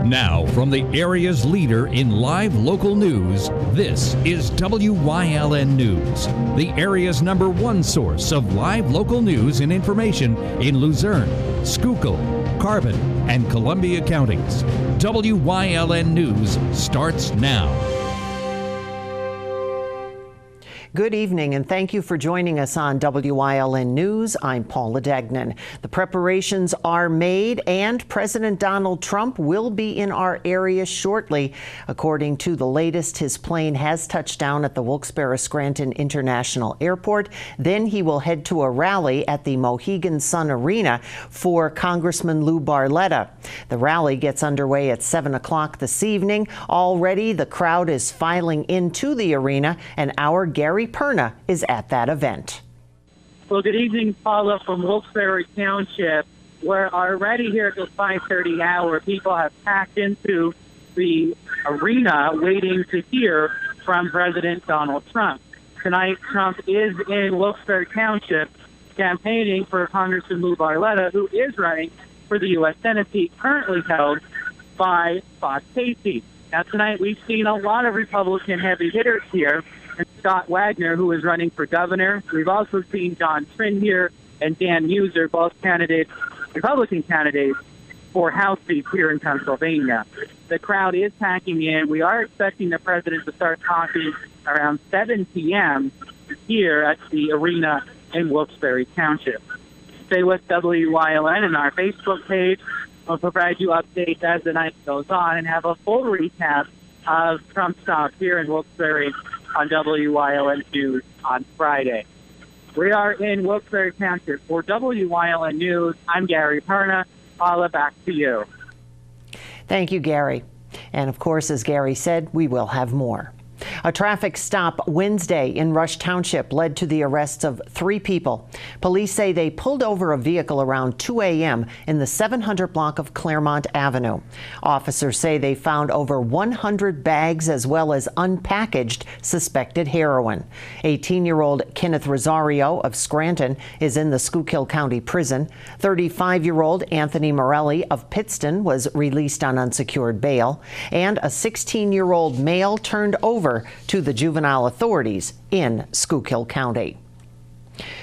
Now, from the area's leader in live local news, this is WYLN News, the area's #1 source of live local news and information in Luzerne, Schuylkill, Carbon, and Columbia counties. WYLN News starts now. Good evening, and thank you for joining us on WYLN News. I'm Paula Degnan. The preparations are made, and President Donald Trump will be in our area shortly. According to the latest, his plane has touched down at the Wilkes-Barre-Scranton International Airport. Then he will head to a rally at the Mohegan Sun Arena for Congressman Lou Barletta. The rally gets underway at 7 o'clock this evening. Already, the crowd is filing into the arena, and our Gary Perna is at that event. Well, good evening, Paula, from Wilkes-Barre Township, where already here at the 5:30 hour, people have packed into the arena waiting to hear from President Donald Trump. Tonight, Trump is in Wilkes-Barre Township campaigning for Congressman Lou Barletta, who is running for the U.S. Senate seat currently held by Bob Casey. Now, tonight, we've seen a lot of Republican heavy hitters here. And Scott Wagner, who is running for governor. We've also seen John Trin here and Dan Muser, both candidates, Republican candidates, for House seats here in Pennsylvania. The crowd is packing in. We are expecting the president to start talking around 7 p.m. here at the arena in Wilkes-Barre Township. Stay with WYLN and our Facebook page. We'll provide you updates as the night goes on and have a full recap of Trump's talk here in Wilkes-Barre on WYLN News on Friday. We are in Wilkes-Barre Township. For WYLN News, I'm Gary Perna. Paula, back to you. Thank you, Gary. And of course, as Gary said, we will have more. A traffic stop Wednesday in Rush Township led to the arrests of 3 people. Police say they pulled over a vehicle around 2 a.m. in the 700 block of Claremont Avenue. Officers say they found over 100 bags as well as unpackaged suspected heroin. 18-year-old Kenneth Rosario of Scranton is in the Schuylkill County Prison. 35-year-old Anthony Morelli of Pittston was released on unsecured bail. And a 16-year-old male turned over to the juvenile authorities in Schuylkill County.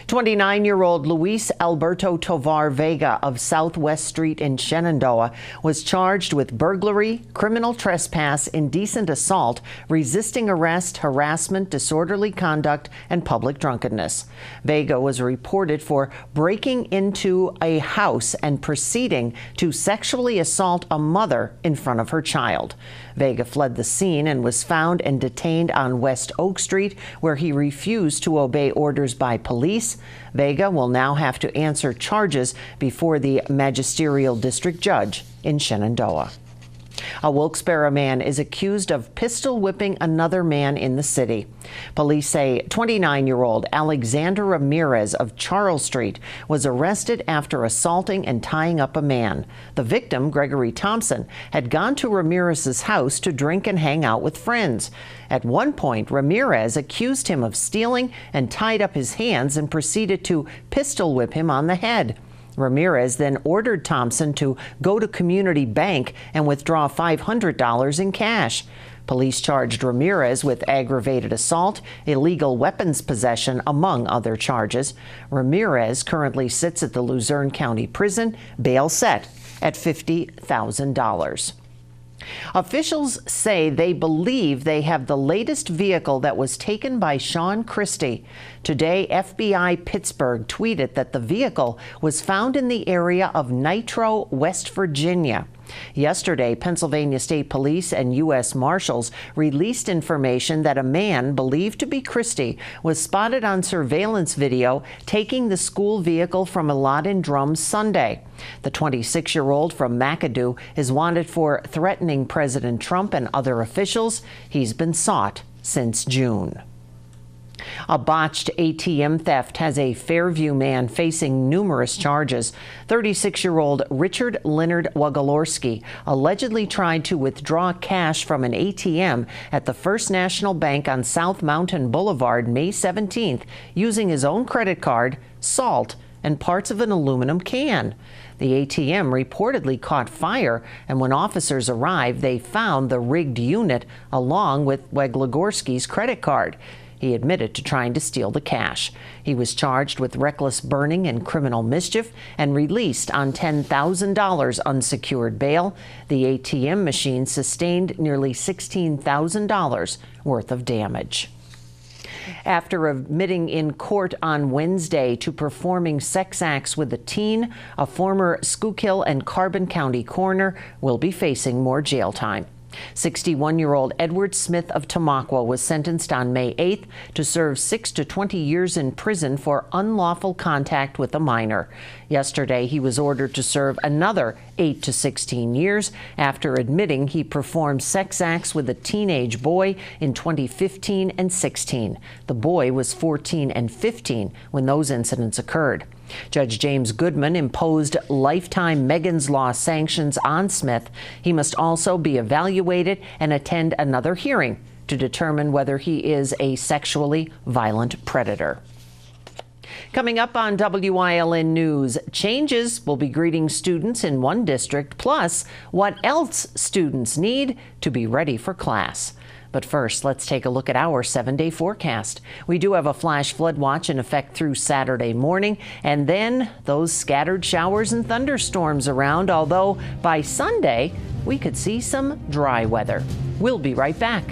29-year-old Luis Alberto Tovar Vega of Southwest Street in Shenandoah was charged with burglary, criminal trespass, indecent assault, resisting arrest, harassment, disorderly conduct, and public drunkenness. Vega was reported for breaking into a house and proceeding to sexually assault a mother in front of her child. Vega fled the scene and was found and detained on West Oak Street, where he refused to obey orders by police. Vega will now have to answer charges before the magisterial district judge in Shenandoah. A Wilkes-Barre man is accused of pistol whipping another man in the city. Police say 29-year-old Alexander Ramirez of Charles Street was arrested after assaulting and tying up a man. The victim, Gregory Thompson, had gone to Ramirez's house to drink and hang out with friends. At one point, Ramirez accused him of stealing and tied up his hands and proceeded to pistol whip him on the head. Ramirez then ordered Thompson to go to Community Bank and withdraw $500 in cash. Police charged Ramirez with aggravated assault, illegal weapons possession, among other charges. Ramirez currently sits at the Luzerne County Prison, bail set at $50,000. Officials say they believe they have the latest vehicle that was taken by Sean Christie. Today, FBI Pittsburgh tweeted that the vehicle was found in the area of Nitro, West Virginia. Yesterday, Pennsylvania State Police and U.S. Marshals released information that a man believed to be Christie was spotted on surveillance video taking the school vehicle from a lot in Drum Sunday. The 26-year-old from McAdoo is wanted for threatening President Trump and other officials. He's been sought since June. A botched ATM theft has a Fairview man facing numerous charges. 36-year-old Richard Leonard Wagalorski allegedly tried to withdraw cash from an ATM at the First National Bank on South Mountain Boulevard May 17th using his own credit card, salt, and parts of an aluminum can. The ATM reportedly caught fire, and when officers arrived, they found the rigged unit along with Weglagorski's credit card. He admitted to trying to steal the cash. He was charged with reckless burning and criminal mischief and released on $10,000 unsecured bail. The ATM machine sustained nearly $16,000 worth of damage. After admitting in court on Wednesday to performing sex acts with a teen, a former Schuylkill and Carbon County coroner will be facing more jail time. 61-year-old Edward Smith of Tamaqua was sentenced on May 8th to serve 6 to 20 years in prison for unlawful contact with a minor. Yesterday, he was ordered to serve another 8 to 16 years after admitting he performed sex acts with a teenage boy in 2015 and 16. The boy was 14 and 15 when those incidents occurred. Judge James Goodman imposed lifetime Megan's Law sanctions on Smith. He must also be evaluated and attend another hearing to determine whether he is a sexually violent predator. Coming up on WYLN News, changes will be greeting students in one district, plus what else students need to be ready for class. But first, let's take a look at our 7-day forecast. We do have a flash flood watch in effect through Saturday morning, and then those scattered showers and thunderstorms around, although by Sunday, we could see some dry weather. We'll be right back.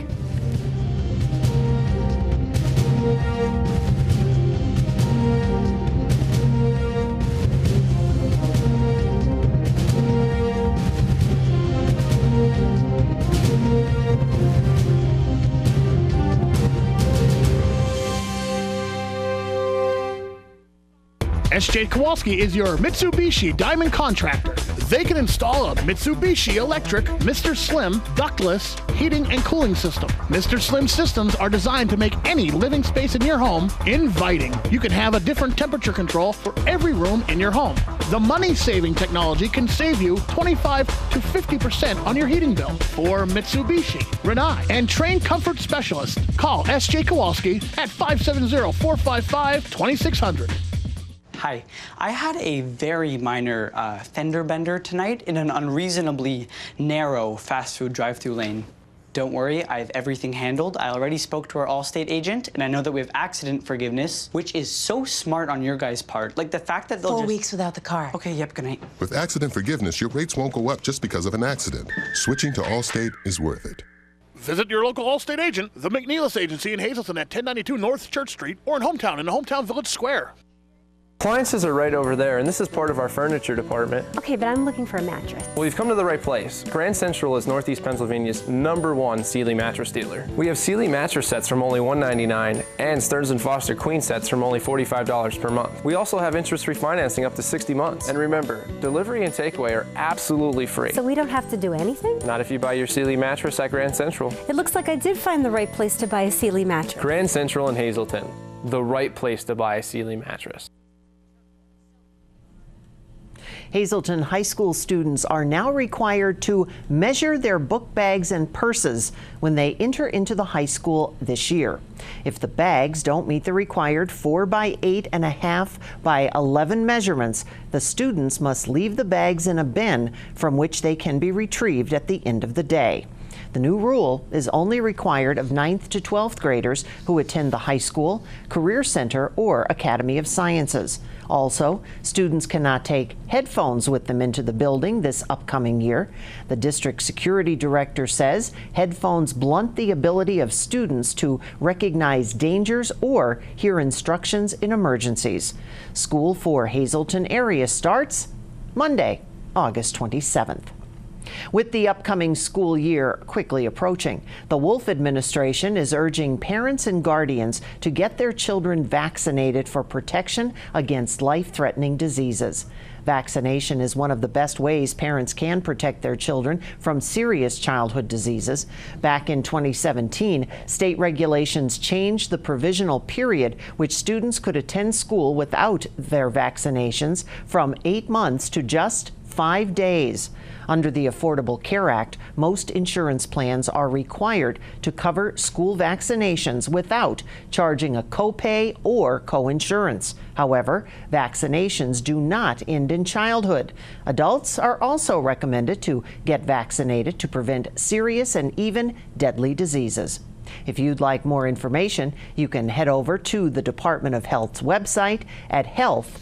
S.J. Kowalski is your Mitsubishi Diamond contractor. They can install a Mitsubishi electric Mr. Slim ductless heating and cooling system. Mr. Slim systems are designed to make any living space in your home inviting. You can have a different temperature control for every room in your home. The money-saving technology can save you 25 to 50% on your heating bill. For Mitsubishi, Rinnai, and trained comfort specialists, call S.J. Kowalski at 570-455-2600. Hi, I had a very minor fender bender tonight in an unreasonably narrow fast food drive-through lane. Don't worry, I have everything handled. I already spoke to our Allstate agent, and I know that we have accident forgiveness, which is so smart on your guys' part. Like the fact that they'll 4 weeks without the car. Okay, yep, good night. With accident forgiveness, your rates won't go up just because of an accident. Switching to Allstate is worth it. Visit your local Allstate agent, the McNeilis Agency in Hazleton at 1092 North Church Street, or in Hometown in the Hometown Village Square. Appliances are right over there, and this is part of our furniture department. Okay, but I'm looking for a mattress. Well, you've come to the right place. Grand Central is Northeast Pennsylvania's #1 Sealy mattress dealer. We have Sealy mattress sets from only $199 and Stearns & Foster queen sets from only $45 per month. We also have interest-free financing up to 60 months. And remember, delivery and takeaway are absolutely free. So we don't have to do anything? Not if you buy your Sealy mattress at Grand Central. It looks like I did find the right place to buy a Sealy mattress. Grand Central in Hazleton, the right place to buy a Sealy mattress. Hazleton High School students are now required to measure their book bags and purses when they enter into the high school this year. If the bags don't meet the required 4 by 8.5 by 11 measurements, the students must leave the bags in a bin from which they can be retrieved at the end of the day. The new rule is only required of 9th to 12th graders who attend the high school, career center, or Academy of Sciences. Also, students cannot take headphones with them into the building this upcoming year. The district security director says headphones blunt the ability of students to recognize dangers or hear instructions in emergencies. School for Hazleton area starts Monday, August 27th. With the upcoming school year quickly approaching, the Wolf administration is urging parents and guardians to get their children vaccinated for protection against life-threatening diseases. Vaccination is one of the best ways parents can protect their children from serious childhood diseases. Back in 2017, state regulations changed the provisional period which students could attend school without their vaccinations from 8 months to just 5 days. Under the Affordable Care Act, most insurance plans are required to cover school vaccinations without charging a copay or coinsurance. However, vaccinations do not end in childhood. Adults are also recommended to get vaccinated to prevent serious and even deadly diseases. If you'd like more information, you can head over to the Department of Health's website at health.pa.gov.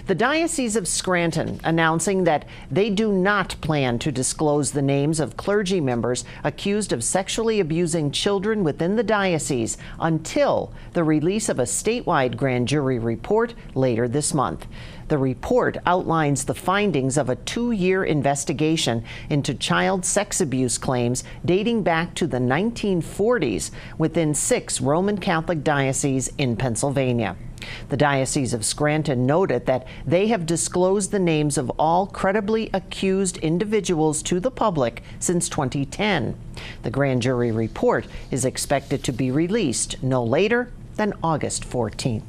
The Diocese of Scranton announcing that they do not plan to disclose the names of clergy members accused of sexually abusing children within the diocese until the release of a statewide grand jury report later this month. The report outlines the findings of a 2-year investigation into child sex abuse claims dating back to the 1940s within 6 Roman Catholic dioceses in Pennsylvania. The Diocese of Scranton noted that they have disclosed the names of all credibly accused individuals to the public since 2010. The grand jury report is expected to be released no later than August 14th.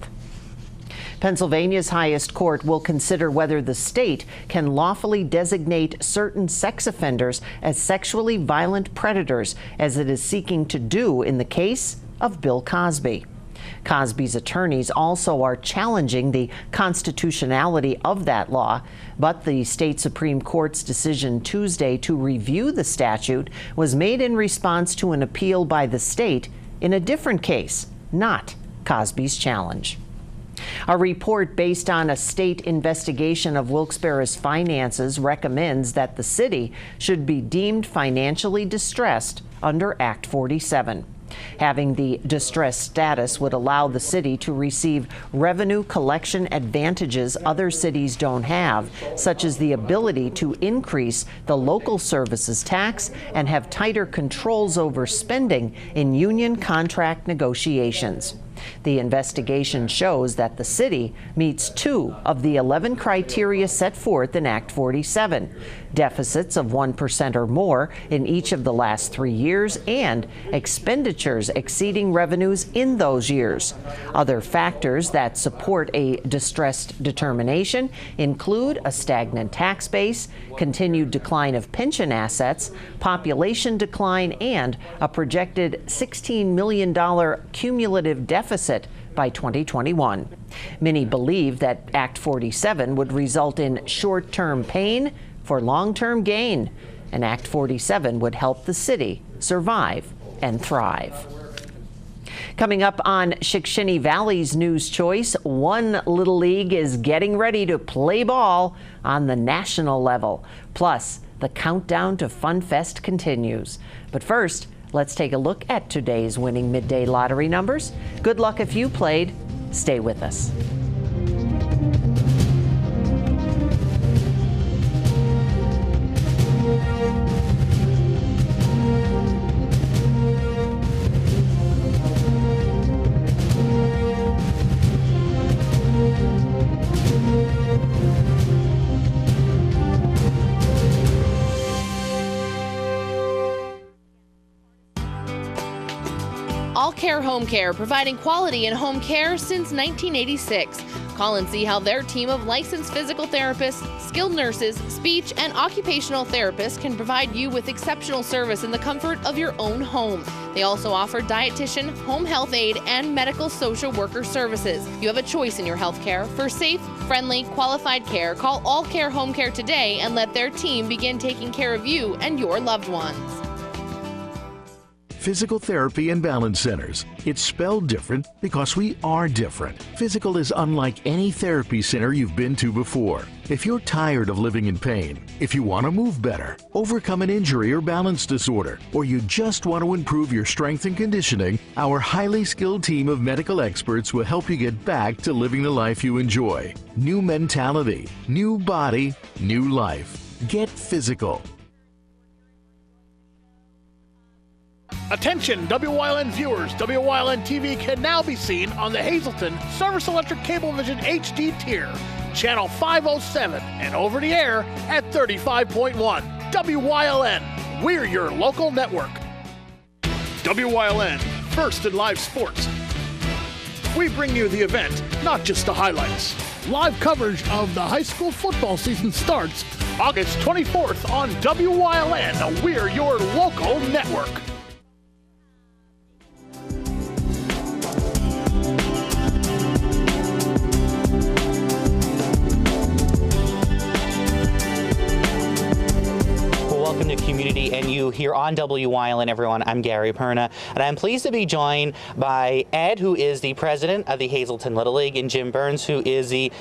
Pennsylvania's highest court will consider whether the state can lawfully designate certain sex offenders as sexually violent predators, as it is seeking to do in the case of Bill Cosby. Cosby's attorneys also are challenging the constitutionality of that law, but the state Supreme Court's decision Tuesday to review the statute was made in response to an appeal by the state in a different case, not Cosby's challenge. A report based on a state investigation of Wilkes-Barre's finances recommends that the city should be deemed financially distressed under Act 47. Having the distressed status would allow the city to receive revenue collection advantages other cities don't have, such as the ability to increase the local services tax and have tighter controls over spending in union contract negotiations. The investigation shows that the city meets 2 of the 11 criteria set forth in Act 47, deficits of 1% or more in each of the last 3 years and expenditures exceeding revenues in those years. Other factors that support a distressed determination include a stagnant tax base, continued decline of pension assets, population decline, and a projected $16 million cumulative deficit by 2021. Many believe that Act 47 would result in short-term pain for long-term gain, and Act 47 would help the city survive and thrive. Coming up on Shikshini Valley's News Choice, one little league is getting ready to play ball on the national level. Plus, the countdown to Fun Fest continues. But first, let's take a look at today's winning midday lottery numbers. Good luck if you played. Stay with us. All Care Home Care, providing quality in home care since 1986. Call and see how their team of licensed physical therapists, skilled nurses, speech, and occupational therapists can provide you with exceptional service in the comfort of your own home. They also offer dietitian, home health aide, and medical social worker services. You have a choice in your health care. For safe, friendly, qualified care, call All Care Home Care today and let their team begin taking care of you and your loved ones. Physical Therapy and Balance Centers. It's spelled different because we are different. Physical is unlike any therapy center you've been to before. If you're tired of living in pain, if you want to move better, overcome an injury or balance disorder, or you just want to improve your strength and conditioning, our highly skilled team of medical experts will help you get back to living the life you enjoy. New mentality, new body, new life. Get physical. Attention WYLN viewers, WYLN TV can now be seen on the Hazleton Service Electric Cablevision HD tier, channel 507, and over the air at 35.1. WYLN, we're your local network. WYLN, first in live sports. We bring you the event, not just the highlights. Live coverage of the high school football season starts August 24th on WYLN. We're your local network. Welcome to Community NU here on WYLN, everyone. I'm Gary Perna, and I'm pleased to be joined by Ed, who is the president of the Hazelton Little League, and Jim Burns, who is the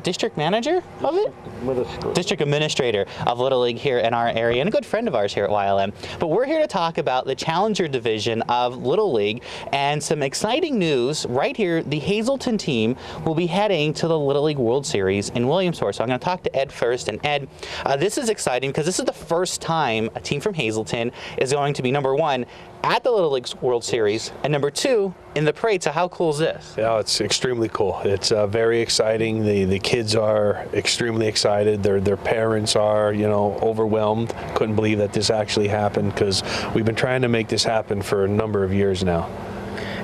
district manager of it? District administrator of Little League here in our area, and a good friend of ours here at YLM. But we're here to talk about the Challenger division of Little League and some exciting news right here. The Hazelton team will be heading to the Little League World Series in Williamsport. So I'm going to talk to Ed first. And Ed, this is exciting because this is the first time a team from Hazelton is going to be #1 at the Little League World Series and #2 in the parade. So how cool is this? Yeah, it's extremely cool. It's very exciting. The kids are extremely excited. Their parents are, overwhelmed. Couldn't believe that this actually happened because we've been trying to make this happen for a number of years now.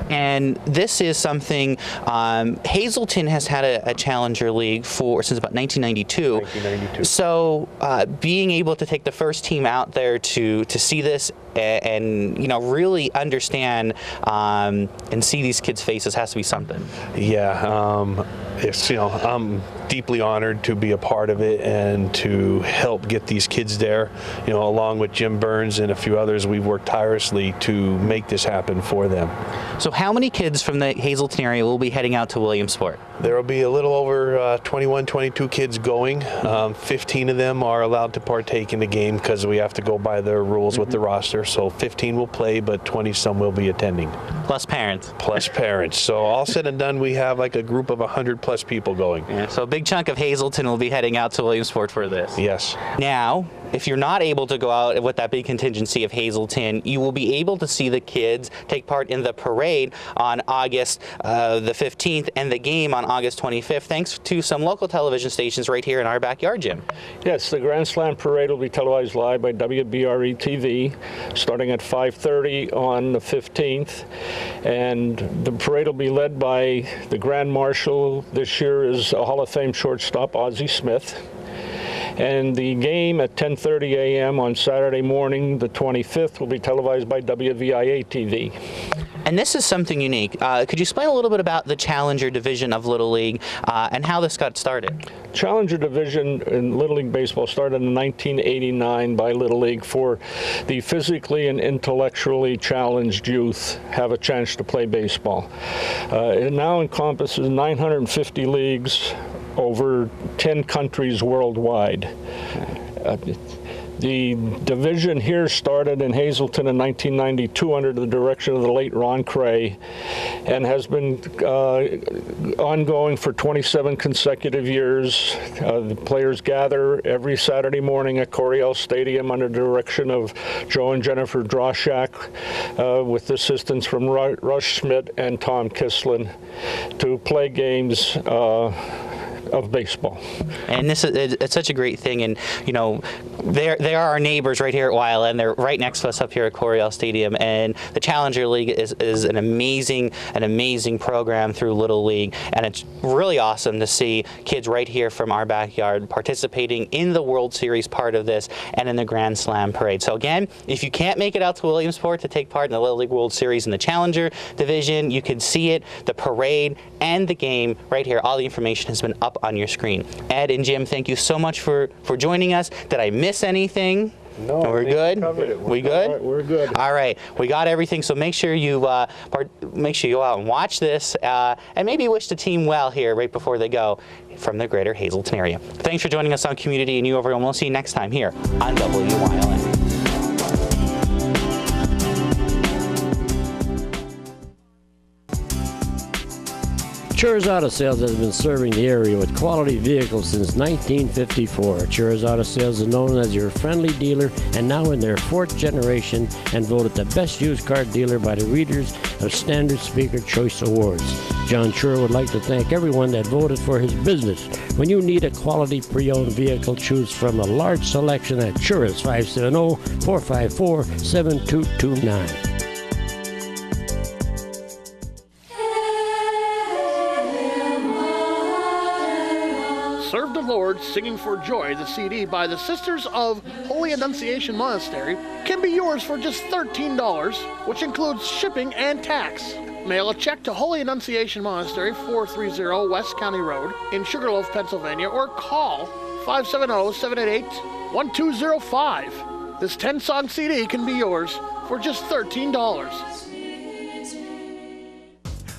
And this is something Hazelton has had a Challenger League since about 1992. So being able to take the first team out there to see this and really understand and see these kids' faces has to be something. Yeah, I'm deeply honored to be a part of it and to help get these kids there. Along with Jim Burns and a few others, we've worked tirelessly to make this happen for them. So how many kids from the Hazelton area will be heading out to Williamsport? There will be a little over 21, 22 kids going. 15 of them are allowed to partake in the game because we have to go by their rules with the roster. So 15 will play, but 20-some will be attending. Plus parents. Plus parents. So all said and done, we have like a group of 100+ people going. Yeah, so a big chunk of Hazelton will be heading out to Williamsport for this. Yes. Now, if you're not able to go out with that big contingency of Hazelton, you will be able to see the kids take part in the parade on August the 15th and the game on August 25th, thanks to some local television stations right here in our backyard, Jim. Yes, the Grand Slam Parade will be televised live by WBRE TV starting at 5:30 on the 15th. And the parade will be led by the Grand Marshal. This year is a Hall of Fame shortstop, Ozzie Smith. And the game at 10:30 a.m. on Saturday morning, the 25th, will be televised by WVIA TV. And this is something unique. Could you explain a little bit about the Challenger division of Little League and how this got started? Challenger division in Little League Baseball started in 1989 by Little League for the physically and intellectually challenged youth have a chance to play baseball. It now encompasses 950 leagues over 10 countries worldwide. The division here started in Hazelton in 1992 under the direction of the late Ron Cray and has been ongoing for 27 consecutive years. The players gather every Saturday morning at Coryell Stadium under the direction of Joe and Jennifer Droshak with assistance from Rush Schmidt and Tom Kislin to play games of baseball. And it's such a great thing, and they are our neighbors right here at YLM. They're right next to us up here at Coryell Stadium, and the Challenger League is an amazing program through Little League, and it's really awesome to see kids right here from our backyard participating in the World Series part of this and in the Grand Slam Parade. So again, if you can't make it out to Williamsport to take part in the Little League World Series in the Challenger division, you can see it, the parade, and the game right here. All the information has been up on your screen. Ed and Jim, thank you so much for joining us. Did I miss anything? No, we're good. We good? Right, we're good. All right, we got everything. So make sure you go out and watch this, and maybe wish the team well here right before they go from the greater Hazelton area. Thanks for joining us on Community and you, everyone. We'll see you next time here on WYLN. Chur's Auto Sales has been serving the area with quality vehicles since 1954. Chur's Auto Sales is known as your friendly dealer and now in their 4th generation and voted the best used car dealer by the readers of Standard Speaker Choice Awards. John Chur would like to thank everyone that voted for his business. When you need a quality pre-owned vehicle, choose from a large selection at Chur's 570-454-7229. Serve the Lord, Singing for Joy, the CD by the Sisters of Holy Annunciation Monastery, can be yours for just $13, which includes shipping and tax. Mail a check to Holy Annunciation Monastery, 430 West County Road in Sugarloaf, Pennsylvania, or call 570-788-1205. This 10-song CD can be yours for just $13.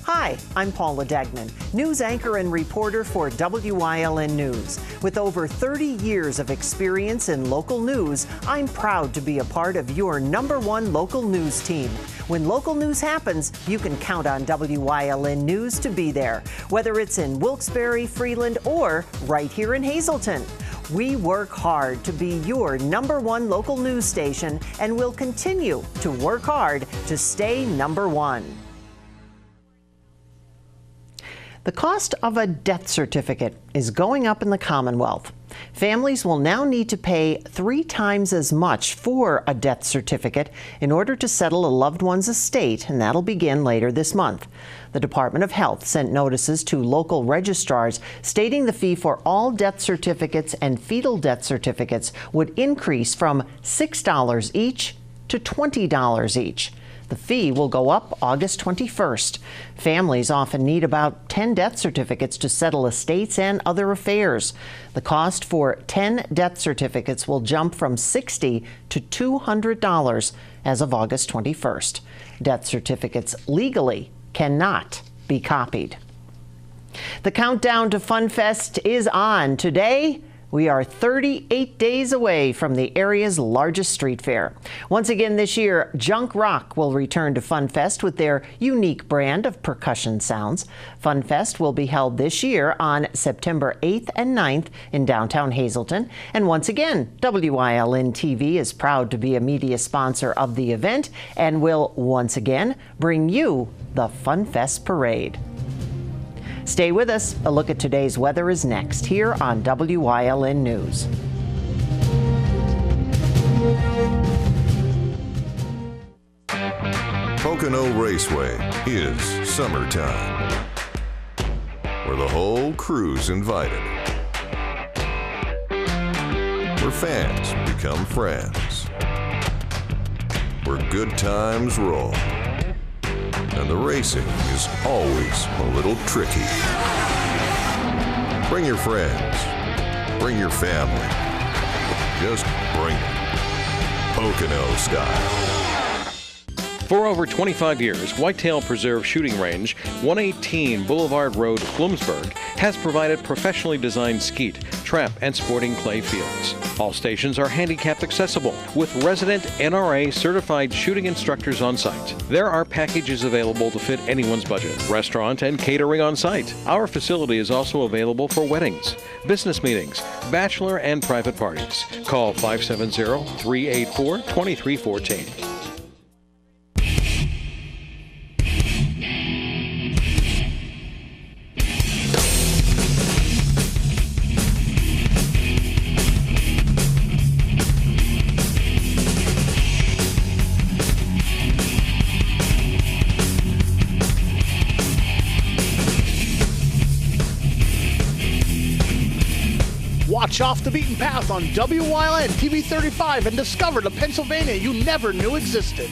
Hi, I'm Paula Degnan, news anchor and reporter for Wyln News. With over 30 years of experience in local news, I'm proud to be a part of your #1 local news team. When local news happens, you can count on Wyln News to be there, whether it's in Wilkes-Barre, Freeland, or right here in Hazleton. We work hard to be your #1 local news station, and will continue to work hard to stay #1. The cost of a death certificate is going up in the Commonwealth. Families will now need to pay 3 times as much for a death certificate in order to settle a loved one's estate, and that'll begin later this month. The Department of Health sent notices to local registrars stating the fee for all death certificates and fetal death certificates would increase from $6 each to $20 each. The fee will go up August 21st. Families often need about 10 death certificates to settle estates and other affairs. The cost for 10 death certificates will jump from $60 to $200 as of August 21st. Death certificates legally cannot be copied. The countdown to FunFest is on. Today, we are 38 days away from the area's largest street fair. Once again this year, Junk Rock will return to FunFest with their unique brand of percussion sounds. FunFest will be held this year on September 8th and 9th in downtown Hazleton. And once again, Wyln TV is proud to be a media sponsor of the event and will once again bring you the FunFest Parade. Stay with us. A look at today's weather is next here on Wyln News. Pocono Raceway is summertime, where the whole crew's invited, where fans become friends, where good times roll, and the racing is always a little tricky. Bring your friends, bring your family, just bring it, Pocono style. For over 25 years, Whitetail Preserve Shooting Range, 118 Boulevard Road, Bloomsburg, has provided professionally designed skeet, trap, and sporting clay fields. All stations are handicapped accessible with resident NRA certified shooting instructors on site. There are packages available to fit anyone's budget, restaurant and catering on site. Our facility is also available for weddings, business meetings, bachelor and private parties. Call 570-384-2314. Watch Off the Beaten Path on WYLN TV 35 and discover the Pennsylvania you never knew existed.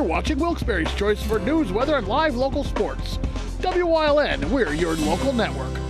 watching Wilkes-Barre's Choice for news, weather, and live local sports. WYLN, we're your local network.